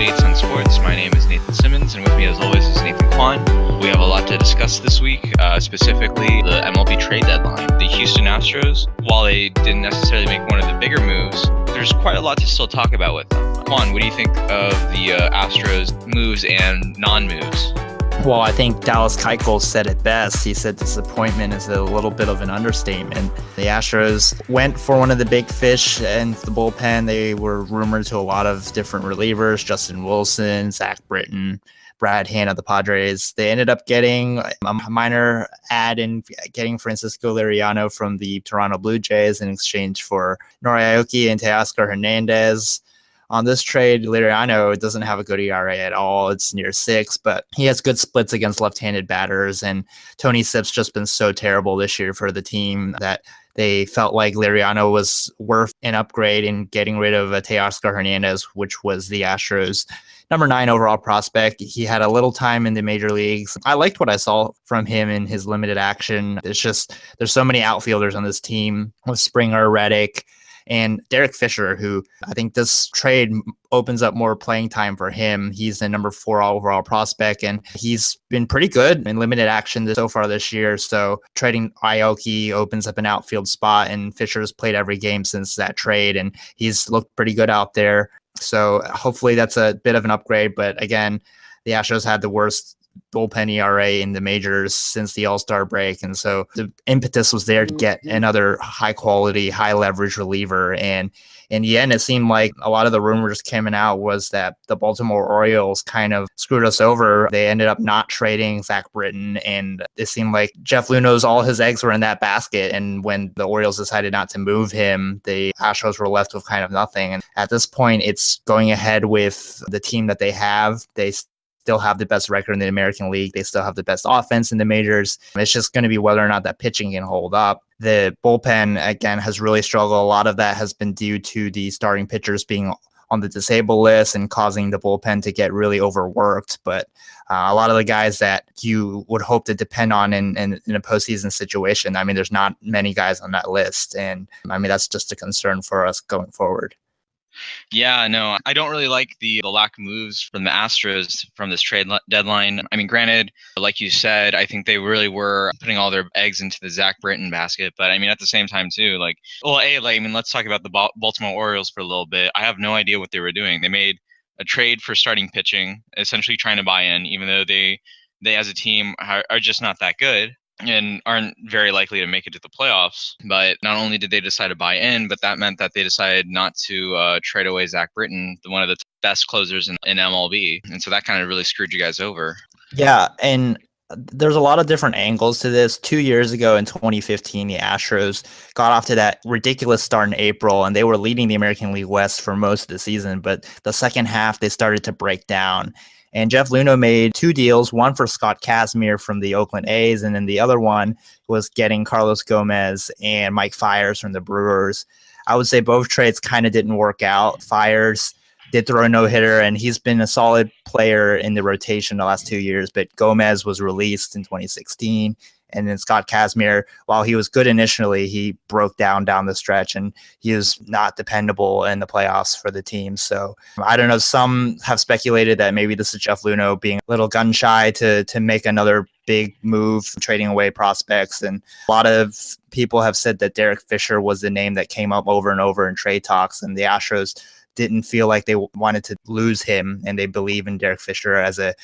updates on sports. My name is Nathan Simmons, and with me as always is Nathan Kwan. We have a lot to discuss this week, specifically the MLB Trade Deadline. The Houston Astros, while they didn't necessarily make one of the bigger moves, there's quite a lot to still talk about with them. Kwan, what do you think of the Astros moves and non-moves? Well, I think Dallas Keuchel said it best. He said disappointment is a little bit of an understatement. The Astros went for one of the big fish in the bullpen. They were rumored to a lot of different relievers, Justin Wilson, Zach Britton, Brad Hand of the Padres. They ended up getting a minor ad in getting Francisco Liriano from the Toronto Blue Jays in exchange for Nori Aoki and Teoscar Hernandez. On this trade, Liriano doesn't have a good ERA at all. It's near 6, but he has good splits against left-handed batters. And Tony Sipp's just been so terrible this year for the team that they felt like Liriano was worth an upgrade in getting rid of Teoscar Hernandez, which was the Astros' number 9 overall prospect. He had a little time in the major leagues. I liked what I saw from him in his limited action. It's just there's so many outfielders on this team with Springer, Reddick, and Derek Fisher, who I think this trade opens up more playing time for him. He's the number 4 overall prospect, and he's been pretty good in limited action so far this year. So trading Aoki opens up an outfield spot, and Fisher's played every game since that trade, and he's looked pretty good out there. So hopefully that's a bit of an upgrade. But again, the Astros had the worst bullpen ERA in the majors since the All-Star break. And so the impetus was there to get another high quality, high leverage reliever. And in the end, it seemed like a lot of the rumors coming out was that the Baltimore Orioles kind of screwed us over. They ended up not trading Zach Britton, and it seemed like Jeff Luhnow's, all his eggs were in that basket. And when the Orioles decided not to move him, the Astros were left with kind of nothing. And at this point, it's going ahead with the team that they have. They still have the best record in the American League. They still have the best offense in the majors. It's just going to be whether or not that pitching can hold up. The bullpen, again, has really struggled. A lot of that has been due to the starting pitchers being on the disabled list and causing the bullpen to get really overworked. But a lot of the guys that you would hope to depend on in a postseason situation, I mean, there's not many guys on that list. And I mean, that's just a concern for us going forward. Yeah, no, I don't really like the lack of moves from the Astros from this trade deadline. I mean, granted, like you said, I think they really were putting all their eggs into the Zach Britton basket. But I mean, at the same time, too, let's talk about the Baltimore Orioles for a little bit. I have no idea what they were doing. They made a trade for starting pitching, essentially trying to buy in, even though they as a team are just not that good and aren't very likely to make it to the playoffs. But not only did they decide to buy in, but that meant that they decided not to trade away Zach Britton, one of the best closers in MLB. And so that kind of really screwed you guys over. Yeah, and there's a lot of different angles to this. 2 years ago in 2015, the Astros got off to that ridiculous start in April, and they were leading the American League West for most of the season. But the second half, they started to break down. And Jeff Luhnow made 2 deals, one for Scott Kazmir from the Oakland A's, and then the other one was getting Carlos Gomez and Mike Fiers from the Brewers. I would say both trades kind of didn't work out. Fiers did throw a no-hitter, and he's been a solid player in the rotation the last 2 years, but Gomez was released in 2016. And then Scott Kazmir, while he was good initially, he broke down the stretch, and he was not dependable in the playoffs for the team. So I don't know. Some have speculated that maybe this is Jeff Luhnow being a little gun shy to make another big move, trading away prospects. And a lot of people have said that Derek Fisher was the name that came up over and over in trade talks, and the Astros didn't feel like they wanted to lose him, and they believe in Derek Fisher as a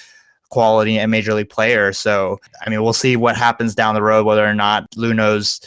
quality and major league player. So, I mean, we'll see what happens down the road, whether or not Luhnow's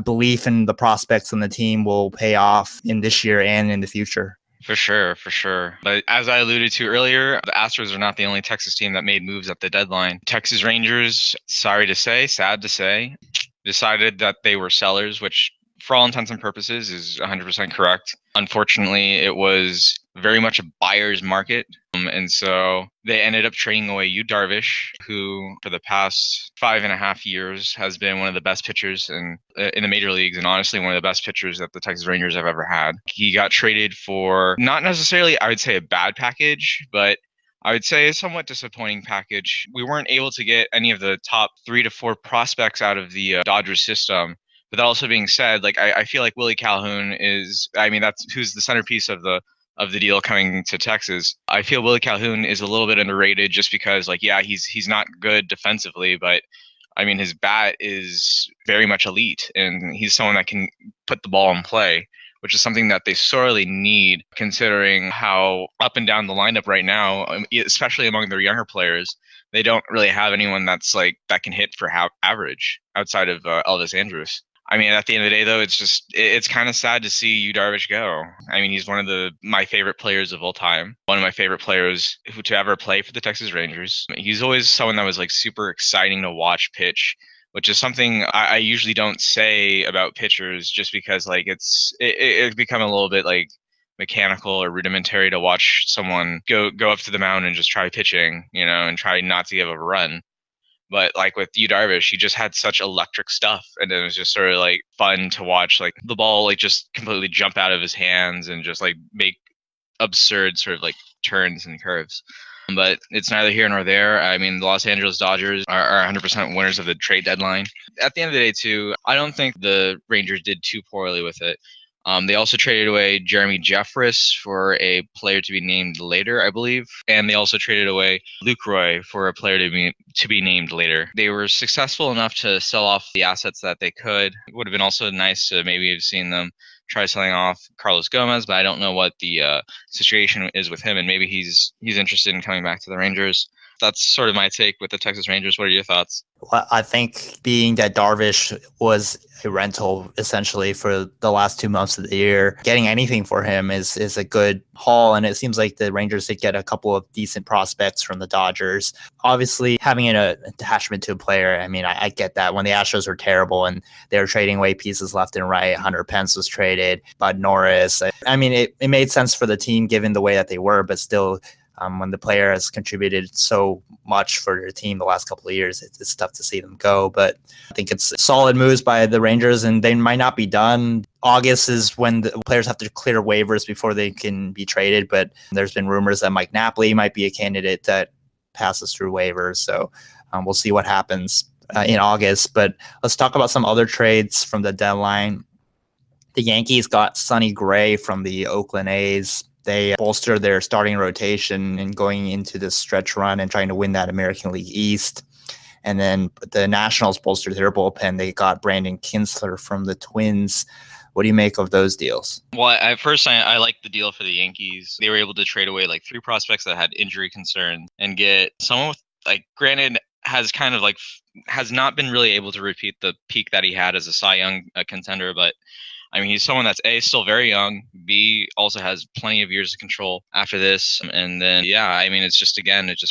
belief in the prospects on the team will pay off in this year and in the future. For sure. But as I alluded to earlier, the Astros are not the only Texas team that made moves at the deadline. Texas Rangers, sad to say, decided that they were sellers, which for all intents and purposes is 100% correct. Unfortunately, it was very much a buyer's market. And so they ended up trading away Yu Darvish, who for the past 5.5 years has been one of the best pitchers in the major leagues, and honestly one of the best pitchers that the Texas Rangers have ever had. He got traded for not necessarily, I would say, a bad package, but I would say a somewhat disappointing package. We weren't able to get any of the top 3 to 4 prospects out of the Dodgers system. But that also being said, I feel like Willie Calhoun that's who's the centerpiece of the of the deal coming to Texas. I feel Willie Calhoun is a little bit underrated just because, like, yeah, he's not good defensively, but I mean, his bat is very much elite, and he's someone that can put the ball in play, which is something that they sorely need, considering how up and down the lineup right now, especially among their younger players. They don't really have anyone that's like that can hit for average outside of Elvis Andrus. I mean, at the end of the day, though, it's kind of sad to see Yu Darvish go. I mean, he's one of my favorite players of all time. One of my favorite players to ever play for the Texas Rangers. He's always someone that was like super exciting to watch pitch, which is something I usually don't say about pitchers, just because like it's become a little bit like mechanical or rudimentary to watch someone go up to the mound and just try pitching, and try not to give up a run. But like with Yu Darvish, he just had such electric stuff, and it was just sort of like fun to watch, like the ball like just completely jump out of his hands and just like make absurd sort of like turns and curves. But it's neither here nor there. I mean, the Los Angeles Dodgers are 100% winners of the trade deadline. At the end of the day, too, I don't think the Rangers did too poorly with it. They also traded away Jeremy Jeffress for a player to be named later, I believe, and they also traded away Luke Roy for a player to be named later. They were successful enough to sell off the assets that they could. It would have been also nice to maybe have seen them try selling off Carlos Gomez, but I don't know what the situation is with him, and maybe he's interested in coming back to the Rangers. That's sort of my take with the Texas Rangers. What are your thoughts? Well, I think being that Darvish was a rental essentially for the last 2 months of the year, getting anything for him is a good haul. And it seems like the Rangers did get a couple of decent prospects from the Dodgers. Obviously, having an attachment to a player, I mean, I get that. When the Astros were terrible and they were trading away pieces left and right, Hunter Pence was traded, Bud Norris. I mean, it made sense for the team given the way that they were, but still, when the player has contributed so much for your team the last couple of years, it's tough to see them go. But I think it's solid moves by the Rangers, and they might not be done. August is when the players have to clear waivers before they can be traded. But there's been rumors that Mike Napoli might be a candidate that passes through waivers. So we'll see what happens in August. But let's talk about some other trades from the deadline. The Yankees got Sonny Gray from the Oakland A's. They bolstered their starting rotation and going into this stretch run and trying to win that American League East. And then the Nationals bolstered their bullpen. They got Brandon Kinsler from the Twins. What do you make of those deals? Well, at first, I like the deal for the Yankees. They were able to trade away like 3 prospects that had injury concerns and get someone with, like, granted, has not been really able to repeat the peak that he had as a Cy Young contender, but I mean, he's someone that's A, still very young, B, also has plenty of years of control after this. And then, yeah, I mean, it just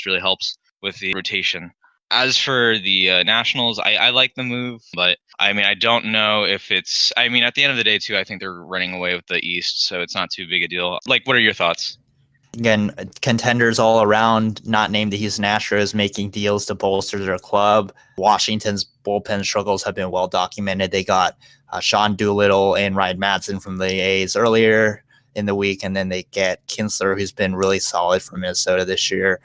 really helps with the rotation. As for the Nationals, I like the move, but I mean, I don't know if at the end of the day, too, I think they're running away with the East, so it's not too big a deal. Like, what are your thoughts? Again, contenders all around, not named the Houston Astros, making deals to bolster their club. Washington's bullpen struggles have been well documented. They got Sean Doolittle and Ryan Madsen from the A's earlier in the week, and then they get Kinsler, who's been really solid for Minnesota this year,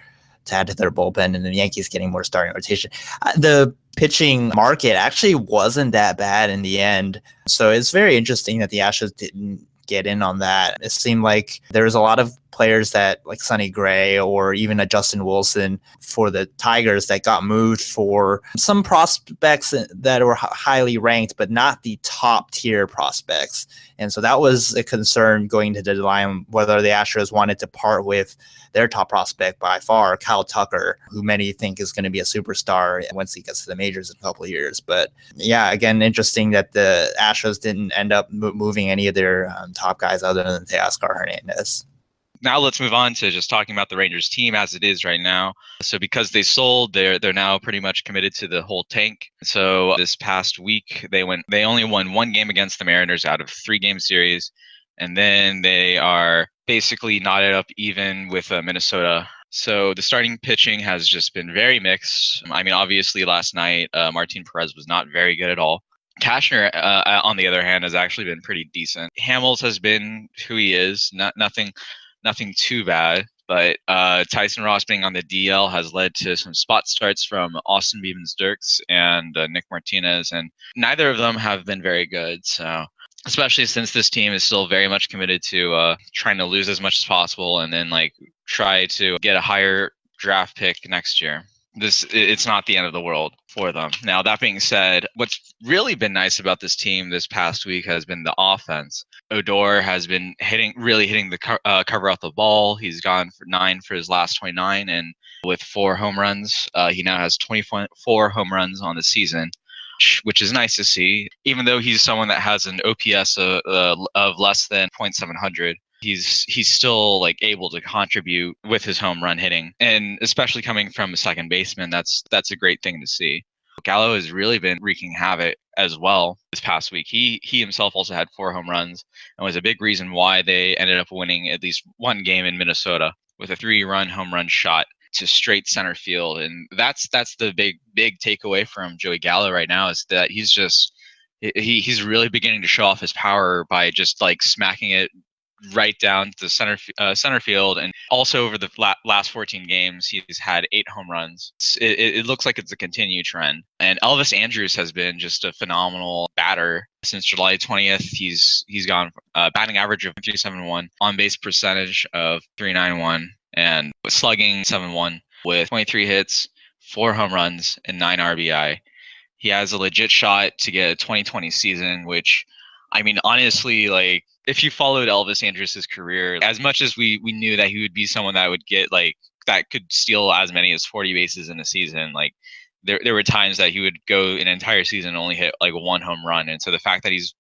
to add to their bullpen, and the Yankees getting more starting rotation. The pitching market actually wasn't that bad in the end, so it's very interesting that the Astros didn't get in on that. It seemed like there was a lot of players that, like Sonny Gray or even a Justin Wilson for the Tigers, that got moved for some prospects that were highly ranked, but not the top tier prospects. And so that was a concern going to the deadline, whether the Astros wanted to part with their top prospect by far, Kyle Tucker, who many think is going to be a superstar once he gets to the majors in a couple of years. But yeah, again, interesting that the Astros didn't end up moving any of their top guys other than Teoscar Hernandez. Now let's move on to just talking about the Rangers team as it is right now. So because they sold, they're now pretty much committed to the whole tank. So this past week they only won 1 game against the Mariners out of 3-game series, and then they are basically knotted up even with Minnesota. So the starting pitching has just been very mixed. I mean, obviously last night Martin Perez was not very good at all. Cashner, on the other hand, has actually been pretty decent. Hamels has been who he is, nothing too bad, but Tyson Ross being on the DL has led to some spot starts from Austin Beavens-Dirks and Nick Martinez, and neither of them have been very good. So especially since this team is still very much committed to trying to lose as much as possible and then like try to get a higher draft pick next year. It's not the end of the world for them. Now, that being said, what's really been nice about this team this past week has been the offense. Odor has been really hitting the cover off the ball. He's gone for 9 for his last 29, and with 4 home runs, he now has 24 home runs on the season, which is nice to see. Even though he's someone that has an OPS of less than .700, he's still like able to contribute with his home run hitting, and especially coming from a second baseman, that's a great thing to see. Gallo has really been wreaking havoc as well this past week. He himself also had 4 home runs and was a big reason why they ended up winning at least one game in Minnesota with a 3-run home run shot to straight center field. And that's the big takeaway from Joey Gallo right now, is that he's really beginning to show off his power by just like smacking it right down to center field. And also over the last 14 games, he's had 8 home runs. It looks like it's a continued trend. And Elvis Andrus has been just a phenomenal batter since July 20th. He's gone batting average of .371, on base percentage of .391, and slugging .71 with 23 hits, 4 home runs, and 9 RBI. He has a legit shot to get a 2020 season, which, I mean, honestly, like, if you followed Elvis Andrus' career, as much as we knew that he would be someone that would get like that could steal as many as 40 bases in a season, like there were times that he would go an entire season and only hit like 1 home run. And so the fact that he's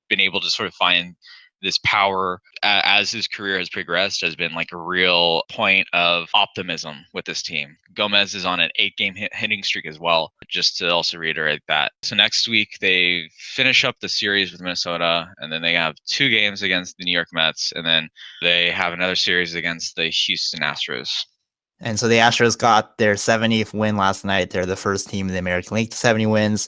been able to sort of find this power as his career has progressed has been like a real point of optimism with this team. Gomez is on an 8-game hitting streak as well, just to also reiterate that. So next week they finish up the series with Minnesota, and then they have 2 games against the New York Mets, and then they have another series against the Houston Astros. And so the Astros got their 70th win last night. They're the first team in the American League to 70 wins.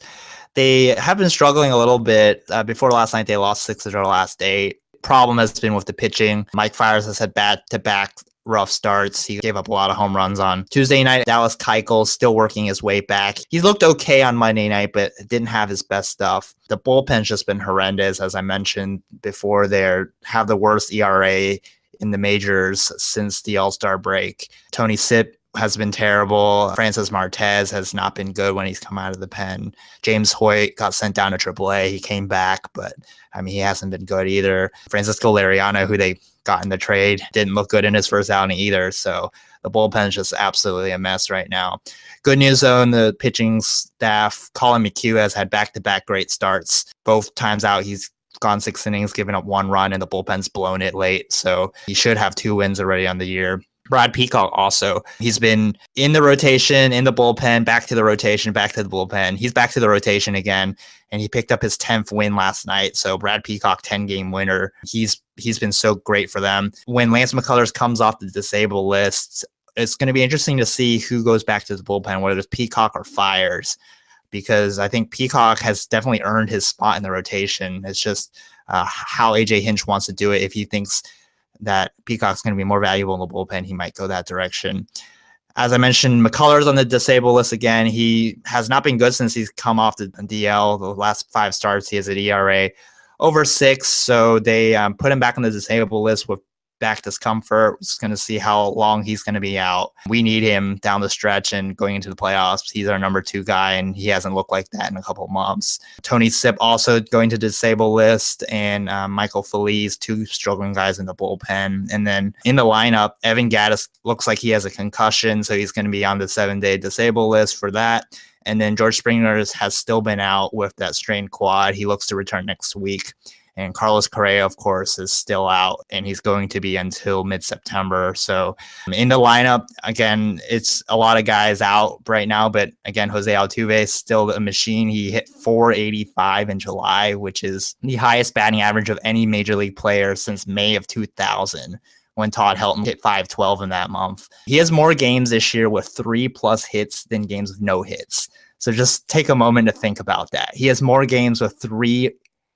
They have been struggling a little bit. Before last night, they lost 6 of their last 8. Problem has been with the pitching. Mike Fiers has had back-to-back rough starts. He gave up a lot of home runs on Tuesday night. Dallas Keuchel still working his way back. He looked okay on Monday night, but didn't have his best stuff. The bullpen's just been horrendous. As I mentioned before, they have the worst ERA in the majors since the All-Star break. Tony Sipp has been terrible. Francis Martez has not been good when he's come out of the pen. James Hoyt got sent down to AAA. He came back, but I mean, he hasn't been good either. Francisco Liriano, who they got in the trade, didn't look good in his first outing either. So the bullpen is just absolutely a mess right now. Good news, though, in the pitching staff. Colin McHugh has had back-to-back great starts. Both times out, he's gone 6 innings, given up 1 run, and the bullpen's blown it late. So he should have 2 wins already on the year. Brad Peacock also, he's been in the rotation, in the bullpen, back to the rotation, back to the bullpen. He's back to the rotation again, and he picked up his 10th win last night. So Brad Peacock, 10-game winner. He's been so great for them. When Lance McCullers comes off the disabled list, it's going to be interesting to see who goes back to the bullpen, whether it's Peacock or Fiers, because I think Peacock has definitely earned his spot in the rotation. It's just how AJ Hinch wants to do it. If he thinks that Peacock's going to be more valuable in the bullpen, he might go that direction. As I mentioned, McCullers on the disabled list again. He has not been good since he's come off the DL. The last 5 starts, he has an ERA over 6. So they put him back on the disabled list with back discomfort. We're just going to see how long he's going to be out. We need him down the stretch and going into the playoffs. He's our number 2 guy, and he hasn't looked like that in a couple of months. Tony Sipp also going to disabled list, and Michael Feliz, 2 struggling guys in the bullpen. And then in the lineup, Evan Gattis looks like he has a concussion, so he's going to be on the 7-day disabled list for that. And then George Springer has still been out with that strained quad. He looks to return next week. And Carlos Correa, of course, is still out, and he's going to be until mid-September. So in the lineup, again, it's a lot of guys out right now. But again, Jose Altuve is still a machine. He hit .485 in July, which is the highest batting average of any major league player since May of 2000, when Todd Helton hit .512 in that month. He has more games this year with 3+ hits than games with no hits. So just take a moment to think about that. He has more games with 3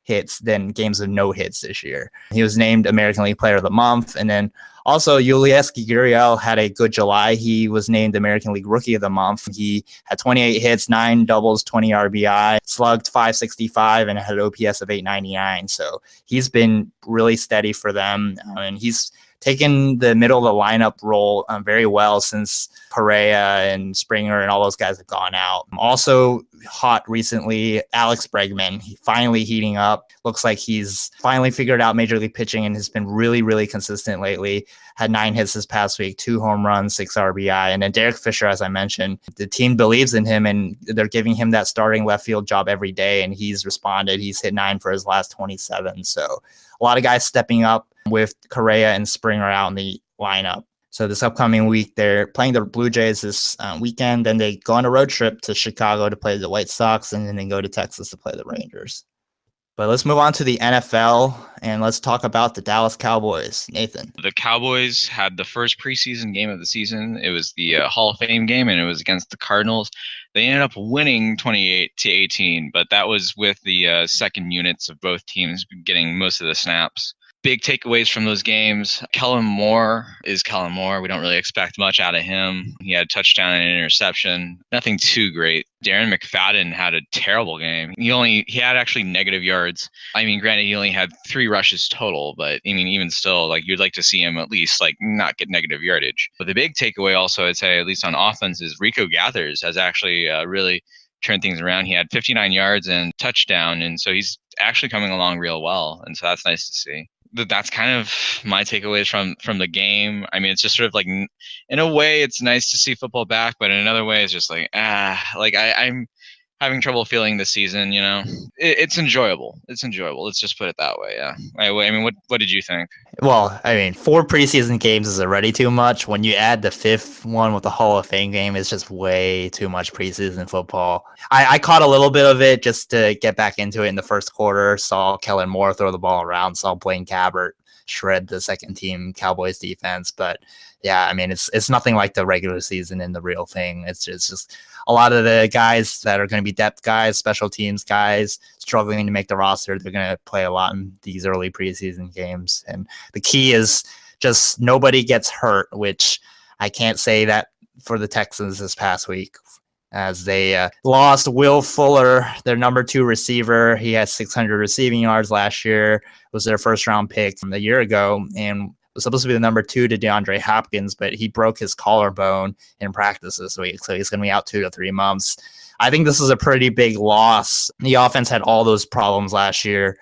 hits than games of no hits this year. He was named American League Player of the Month. And then also, Yulieski Gurriel had a good July. He was named American League Rookie of the Month. He had 28 hits, 9 doubles, 20 RBI, slugged .565, and had OPS of 899. So he's been really steady for them. And he's taken the middle of the lineup role very well since Correa and Springer and all those guys have gone out. Also hot recently, Alex Bregman. He finally heating up. Looks like he's finally figured out Major League pitching and has been really, really consistent lately. Had 9 hits this past week, 2 home runs, 6 RBI. And then Derek Fisher, as I mentioned, the team believes in him and they're giving him that starting left field job every day. And he's responded. He's hit 9 for his last 27. So a lot of guys stepping up with Correa and Springer out in the lineup. So this upcoming week, they're playing the Blue Jays this weekend. Then they go on a road trip to Chicago to play the White Sox, and then they go to Texas to play the Rangers. But let's move on to the NFL, and let's talk about the Dallas Cowboys. Nathan. The Cowboys had the first preseason game of the season. It was the Hall of Fame game, and it was against the Cardinals. They ended up winning 28-18, but that was with the second units of both teams getting most of the snaps. Big takeaways from those games. Kellen Moore is Kellen Moore. We don't really expect much out of him. He had a touchdown and an interception. Nothing too great. Darren McFadden had a terrible game. He had actually negative yards. I mean, granted, he only had 3 rushes total, but I mean, even still, like, you'd like to see him at least like not get negative yardage. But the big takeaway also, I'd say, at least on offense, is Rico Gathers has actually really turned things around. He had 59 yards and touchdown, and so he's actually coming along real well, and so that's nice to see. That's kind of my takeaways from the game. I mean, it's just sort of like, in a way, it's nice to see football back, but in another way, it's just like, I'm having trouble feeling this season. You know, it's enjoyable. It's enjoyable. Let's just put it that way. Yeah. I mean, what did you think? Well, I mean, 4 preseason games is already too much. When you add the 5th one with the Hall of Fame game, it's just way too much preseason football. I caught a little bit of it just to get back into it in the first quarter. Saw Kellen Moore throw the ball around. Saw Blaine Gabbert shred the second team Cowboys defense. But yeah, I mean, it's nothing like the regular season and the real thing. It's just a lot of the guys that are going to be depth guys, special teams guys, struggling to make the roster. They're going to play a lot in these early preseason games. And the key is just nobody gets hurt, which I can't say that for the Texans this past week, as they lost Will Fuller, their number 2 receiver. He had 600 receiving yards last year. It was their first round pick from a year ago, and was supposed to be the number 2 to DeAndre Hopkins, but he broke his collarbone in practice this week, so he's going to be out 2 to 3 months. I think this is a pretty big loss. The offense had all those problems last year.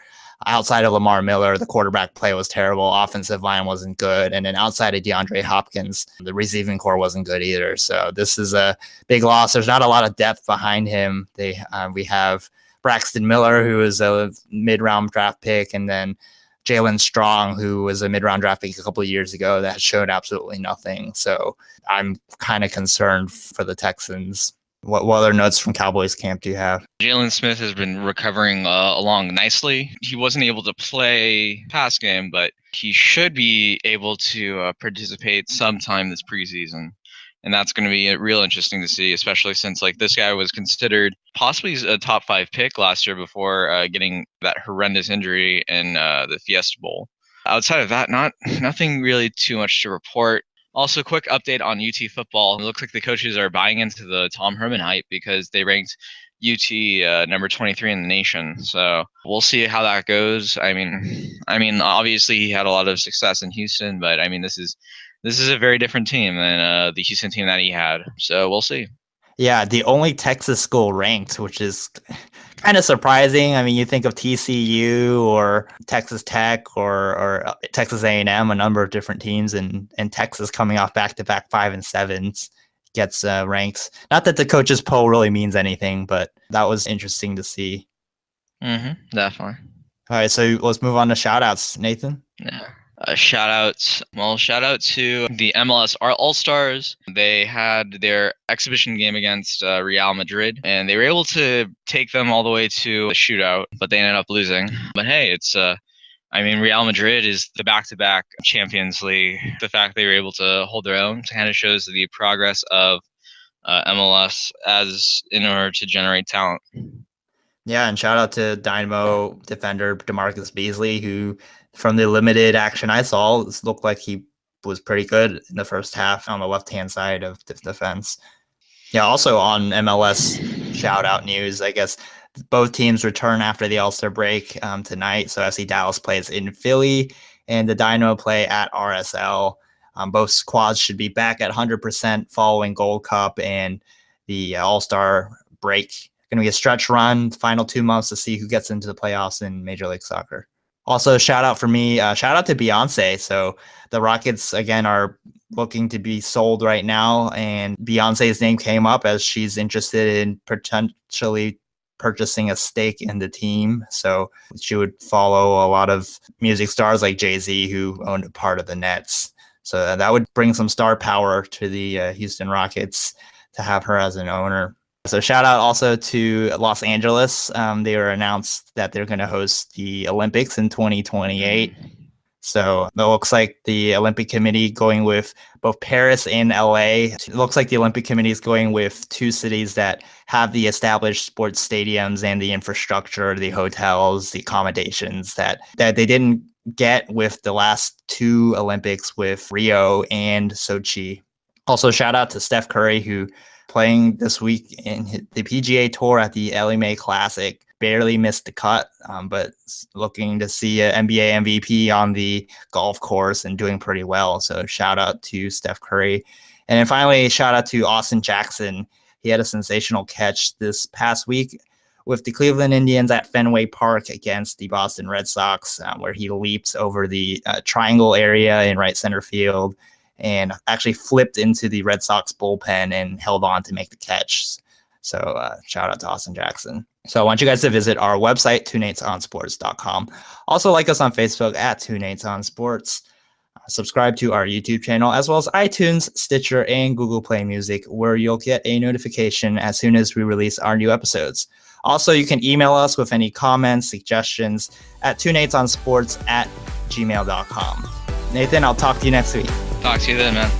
Outside of Lamar Miller, the quarterback play was terrible. Offensive line wasn't good. And then outside of DeAndre Hopkins, the receiving core wasn't good either. So this is a big loss. There's not a lot of depth behind him. We have Braxton Miller, who is a mid-round draft pick, and then Jalen Strong, who was a mid-round draft pick a couple of years ago that showed absolutely nothing. So I'm kind of concerned for the Texans. What other notes from Cowboys camp do you have? Jalen Smith has been recovering along nicely. He wasn't able to play pass game, but he should be able to participate sometime this preseason. And that's going to be real interesting to see, especially since like this guy was considered possibly a top 5 pick last year before getting that horrendous injury in the Fiesta Bowl. Outside of that, nothing really too much to report. Also, quick update on UT football. It looks like the coaches are buying into the Tom Herman hype because they ranked UT number 23 in the nation. So we'll see how that goes. I mean, obviously he had a lot of success in Houston, but I mean, this is a very different team than the Houston team that he had. So we'll see. Yeah, the only Texas school ranked, which is kind of surprising. I mean, you think of TCU or Texas Tech or Texas A&M, a number of different teams, and Texas coming off back-to-back 5 and 7s gets ranked. Not that the coaches poll really means anything, but that was interesting to see. Definitely. All right, so let's move on to shout-outs. Nathan? Yeah. Shout out to the MLS All-Stars. They had their exhibition game against Real Madrid, and they were able to take them all the way to a shootout, but they ended up losing. But hey, Real Madrid is the back-to-back Champions League. The fact they were able to hold their own kind of shows the progress of MLS as in order to generate talent. Yeah, and shout out to Dynamo defender DeMarcus Beasley, who, from the limited action I saw, looked like he was pretty good in the first half on the left-hand side of the defense. Yeah, also on MLS shout out news, I guess both teams return after the All-Star break tonight. So FC Dallas plays in Philly and the Dynamo play at RSL. Both squads should be back at 100% following Gold Cup and the All-Star break. Going to be a stretch run, final 2 months to see who gets into the playoffs in Major League Soccer. Also, shout out for me, shout out to Beyonce. So the Rockets, again, are looking to be sold right now, and Beyonce's name came up as she's interested in potentially purchasing a stake in the team. So she would follow a lot of music stars like Jay-Z, who owned a part of the Nets. So that would bring some star power to the Houston Rockets to have her as an owner. So shout out also to Los Angeles. They were announced that they're going to host the Olympics in 2028. So it looks like the Olympic Committee going with both Paris and LA. It looks like the Olympic Committee is going with two cities that have the established sports stadiums and the infrastructure, the hotels, the accommodations that they didn't get with the last two Olympics with Rio and Sochi. Also, shout out to Steph Curry, who playing this week in the PGA Tour at the Ellie Mae Classic. Barely missed the cut, but looking to see an NBA MVP on the golf course and doing pretty well. So shout out to Steph Curry. And then finally, shout out to Austin Jackson. He had a sensational catch this past week with the Cleveland Indians at Fenway Park against the Boston Red Sox, where he leaps over the triangle area in right center field and actually flipped into the Red Sox bullpen and held on to make the catch. So shout out to Austin Jackson. So I want you guys to visit our website, TwoNatesOnSports.com. Also like us on Facebook at TwoNatesOnSports. Subscribe to our YouTube channel, as well as iTunes, Stitcher, and Google Play Music, where you'll get a notification as soon as we release our new episodes. Also, you can email us with any comments, suggestions at TwoNatesOnSports@gmail.com. Nathan, I'll talk to you next week. Talk to you then, man.